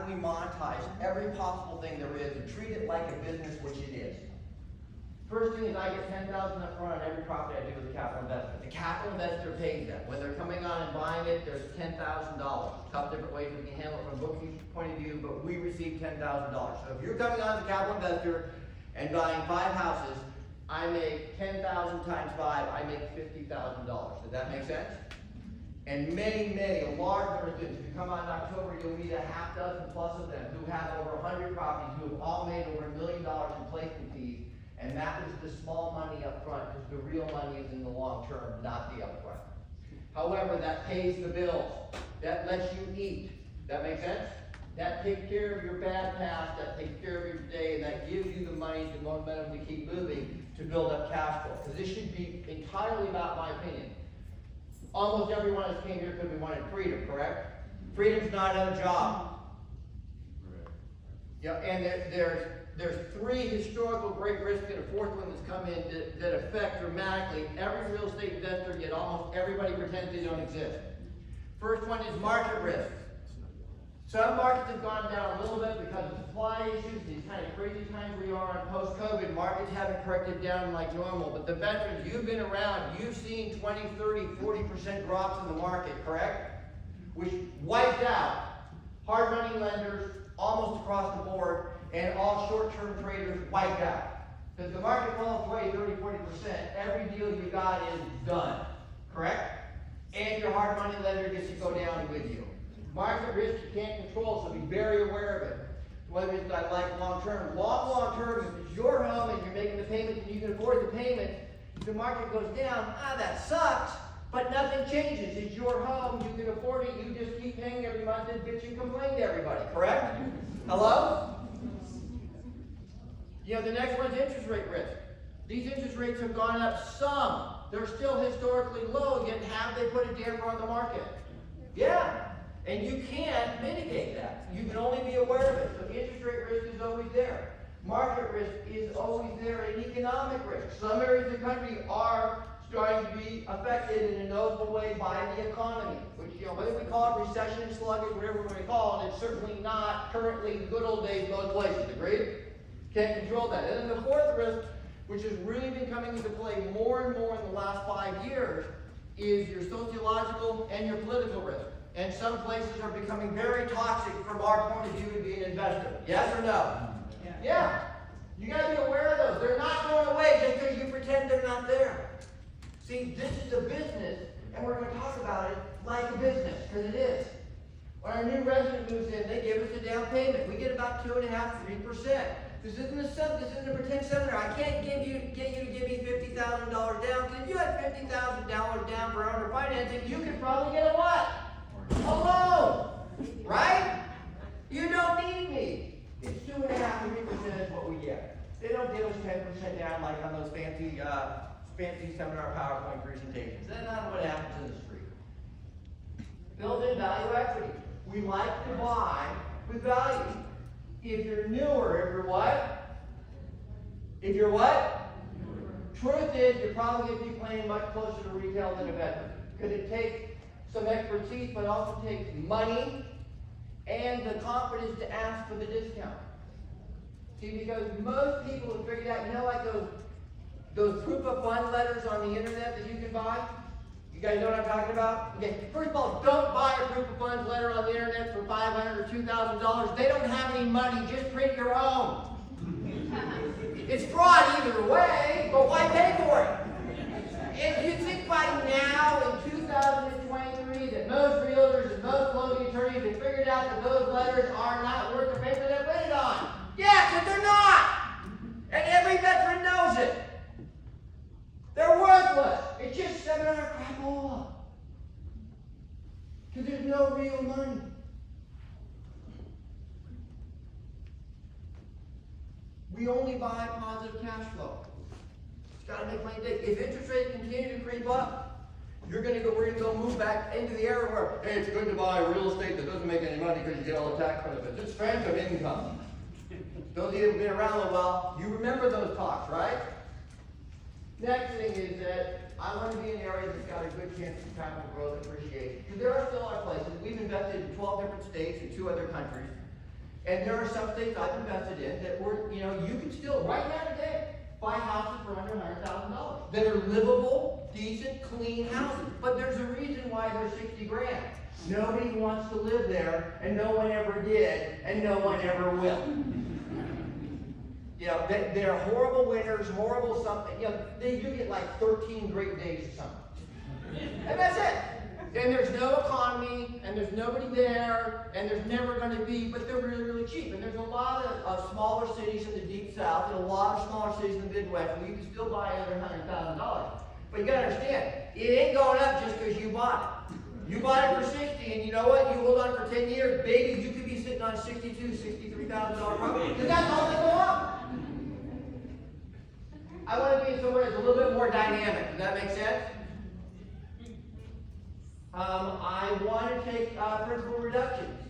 can we monetize every possible thing there is and treat it like a business, which it is? First thing is I get $10,000 up front on every property I do with a capital investment. The capital investor pays that. When they're coming on and buying it, there's $10,000. A couple different ways we can handle it from a bookkeeping point of view, but we receive $10,000. So if you're coming on as a capital investor and buying 5 houses, I make 10,000 times 5, I make $50,000. Does that make sense? And many, a large number of students, if you come on in October, you'll meet a half dozen plus of them who have over 100 properties, who have all made over $1 million in placement fees. And that was the small money up front, because the real money is in the long term, not the upfront. However, that pays the bills. That lets you eat. That make sense? That takes care of your bad past, that takes care of your day, and that gives you the money, the momentum to keep moving, to build up cash flow. Because this should be entirely about my opinion. Almost everyone that came here because we wanted freedom, correct? Freedom's not another job. Right. Yeah, and there's 3 historical great risks and a 4th one that's come in that affect dramatically every real estate investor, yet almost everybody pretends they don't exist. First one is market risk. Some markets have gone down a little bit because of supply issues, these kind of crazy times we are on post-COVID. Markets haven't corrected down like normal, but the veterans, you've been around, you've seen 20, 30, 40% drops in the market, correct? Which wiped out hard money lenders almost across the board, and all short-term traders wiped out. Because the market falls away 30, 40%, every deal you got is done, correct? And your hard money lender gets to go down with you. Market risk you can't control, so be very aware of it. Whether it's like long-term. Long term, if it's your home and you're making the payment and you can afford the payment, if the market goes down, that sucks, but nothing changes. It's your home, you can afford it, you just keep paying every month and bitch and complain to everybody, correct? Hello? You know, the next one is interest rate risk. These interest rates have gone up some. They're still historically low, yet have they put a damper on the market? Yeah. And you can't mitigate that. You can only be aware of it. So interest rate risk is always there. Market risk is always there, and economic risk. Some areas of the country are starting to be affected in a notable way by the economy. Which, you know, whether we call it recession, sluggish, whatever we call it, it's certainly not currently the good old days most places. Agreed? Can't control that. And then the 4th risk, which has really been coming into play more and more in the last 5 years, is your sociological and your political risk. And some places are becoming very toxic from our point of view to be an investor. Yes or no? Yeah. You got to be aware of those. They're not going away just because you pretend they're not there. See, this is a business, and we're going to talk about it like a business, because it is. When our new resident moves in, they give us a down payment. We get about 2.5%, 3%. This isn't a pretend seminar. I can't get you to give me $50,000 down, because if you had $50,000 down for owner financing, you could probably get a what? A loan, right? You don't need me. It's 2.5% to 3% is what we get. They don't give us 10% down like on those fancy seminar PowerPoint presentations. That's not what happens in the street. Built-in value equity. We like to buy with value. If you're newer, if you're what? If you're what? Truth is, you're probably going to be playing much closer to retail than a veteran. Because it takes some expertise, but also takes money and the confidence to ask for the discount. See, because most people have figured out, you know, like those proof of fund letters on the internet that you can buy? You guys know what I'm talking about? Okay, first of all, don't buy a proof of funds letter on the internet for $500 or $2,000. They don't have any money, just print your own. It's fraud either way, but why pay for it? If you think by now in 2023 that most realtors and most closing attorneys have figured out that those letters are not worth the paper they're printed on. Yeah, because they're not. And every veteran knows it. They're worthless. It's just seminar crapola. Because there's no real money. We only buy positive cash flow. It's got to make money today. If interest rates continue to creep up, we're going to go move back into the era where, hey, it's good to buy real estate that doesn't make any money because you get all the tax benefits. It's phantom income. Those of you who've been around a while, you remember those talks, right? Next thing is that I want to be in an area that's got a good chance of capital growth appreciation. Because there are still other places. We've invested in 12 different states and 2 other countries. And there are some states I've invested in that were, you can still, right now today, buy houses for under $100,000 that are livable, decent, clean houses. But there's a reason why they're 60 grand. Nobody wants to live there, and no one ever did, and no one ever will. They're horrible winters, horrible something. They do get like 13 great days or something. And that's it. And there's no economy, and there's nobody there, and there's never going to be, but they're really, really cheap. And there's a lot of smaller cities in the deep south, and a lot of smaller cities in the Midwest where you can still buy under $100,000. But you got to understand, it ain't going up just because you bought it. You bought it for 60, and you know what? You hold on for 10 years, baby, you could be sitting on $62,000, $63,000 property, because that's all they go up. I want to be somewhere that's a little bit more dynamic. Does that make sense? I want to take principal reductions.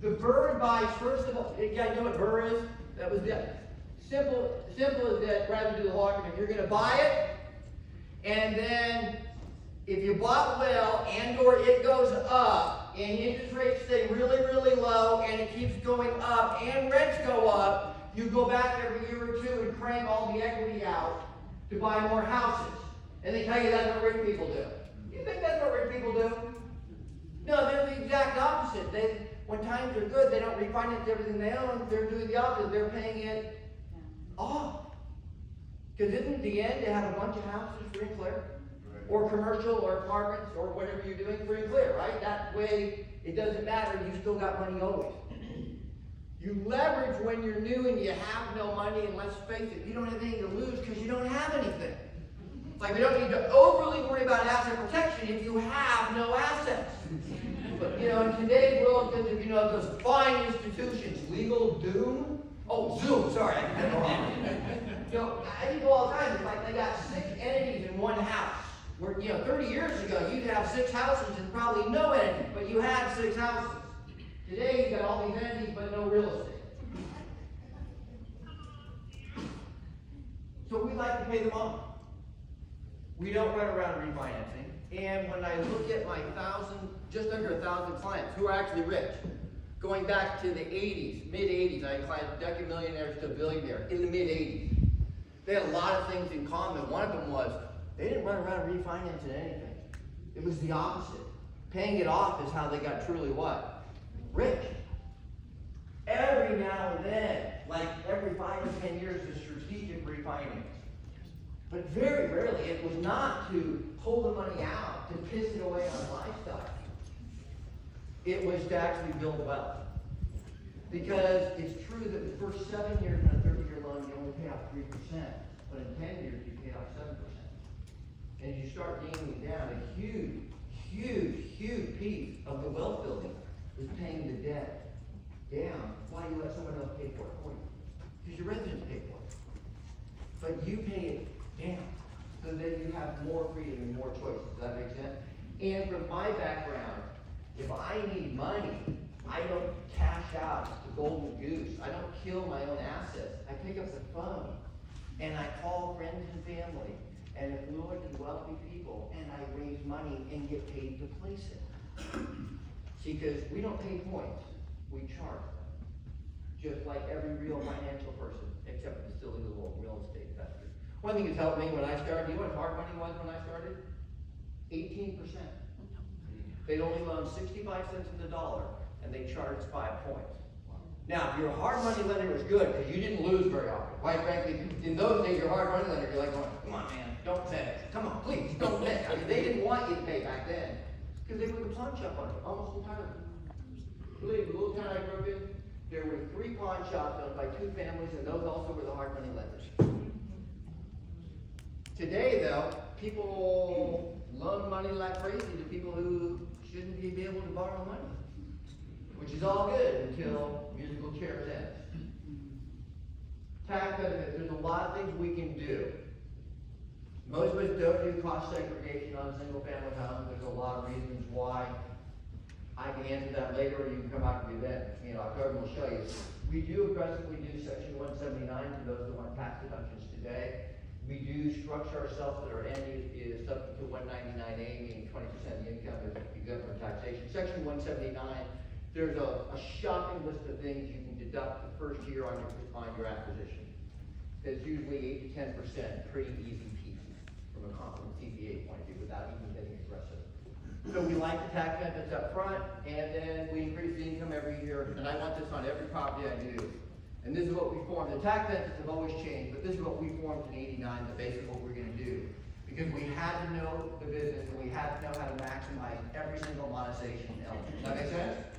The Burr advice, first of all, you guys know what Burr is? That was it. Simple as that, rather than do the walking. You're going to buy it, and then if you bought well and or it goes up, and interest rates stay really, really low, and it keeps going up, and rents go up, you go back every year or two and crank all the equity out to buy more houses. And they tell you that's what rich people do. You think that's what rich people do? No, they're the exact opposite. When times are good, they don't refinance everything they own. They're doing the opposite. They're paying it off. Because isn't the end to have a bunch of houses free and clear? Or commercial or apartments or whatever you're doing free and clear, right? That way, it doesn't matter. You still got money always. You leverage when you're new and you have no money, and let's face it, you don't have anything to lose because you don't have anything. Like, we don't need to overly worry about asset protection if you have no assets. But, in today's world, because those fine institutions, legal doom. Oh, Zoom, sorry, I got it wrong. I think all the time, it's like they got 6 entities in one house. Where, 30 years ago, you'd have 6 houses and probably no entity, but you had 6 houses. Today, you got all these entities, but no real estate. So we like to pay them off. We don't run around refinancing. And when I look at my just under 1,000 clients who are actually rich, going back to the 80s, mid-80s, I had clients, decamillionaires to billionaire in the mid-80s. They had a lot of things in common. One of them was they didn't run around refinancing anything. It was the opposite. Paying it off is how they got truly what? Rich. Every now and then, like every 5 or 10 years, a strategic refinance. But very rarely, it was not to pull the money out, to piss it away on lifestyle. It was to actually build wealth. Because it's true that the first 7 years on a 30-year loan, you only pay off 3%, but in 10 years, you pay off 7%. And you start gaining down, a huge, huge, huge piece of the wealth building is paying the debt down while you let someone else pay for it for you. Because your residents pay for it. But you pay it down so that you have more freedom and more choices. Does that make sense? And from my background, if I need money, I don't cash out the golden goose. I don't kill my own assets. I pick up the phone and I call friends and family and affluent and wealthy people, and I raise money and get paid to place it. See, because we don't pay points, we charge them. Just like every real financial person, except the silly little real estate investor. One thing that's helped me when I started, you know what hard money was when I started? 18%. They'd only loan 65 cents in the dollar, and they charged 5 points. Now, if your hard money lender was good, because you didn't lose very often. Quite frankly, in those days, your hard money lender, you're like going, come on, man, don't beg. Come on, please, don't beg. I mean, they didn't want you to pay back then, because they put the pawn shop on it, almost entirely. Believe me, the little town I grew up in, there were 3 pawn shops owned by 2 families, and those also were the hard money lenders. Today, though, people loan money like crazy to people who shouldn't be able to borrow money. Which is all good until musical chairs ends. Tax benefits, there's a lot of things we can do. Most of us don't do cost segregation on single family homes. There's a lot of reasons why. I can answer that later, or you can come out to the event. October will show you. We do aggressively do Section 179 for those that want tax deductions today. We do structure ourselves that our end is subject to 199A, meaning 20% of the income is exempt from taxation. Section 179, there's a shopping list of things you can deduct the first year on your acquisition. It's usually 8 to 10%, pretty easy peasy from a CPA point of view without even getting aggressive. So we like the tax benefits up front, and then we increase the income every year, and I want this on every property I do. And this is what we formed. The tax benefits have always changed, but this is what we formed in '89, the base of what we're gonna do. Because we had to know the business, and we had to know how to maximize every single monetization element. Does that make sense?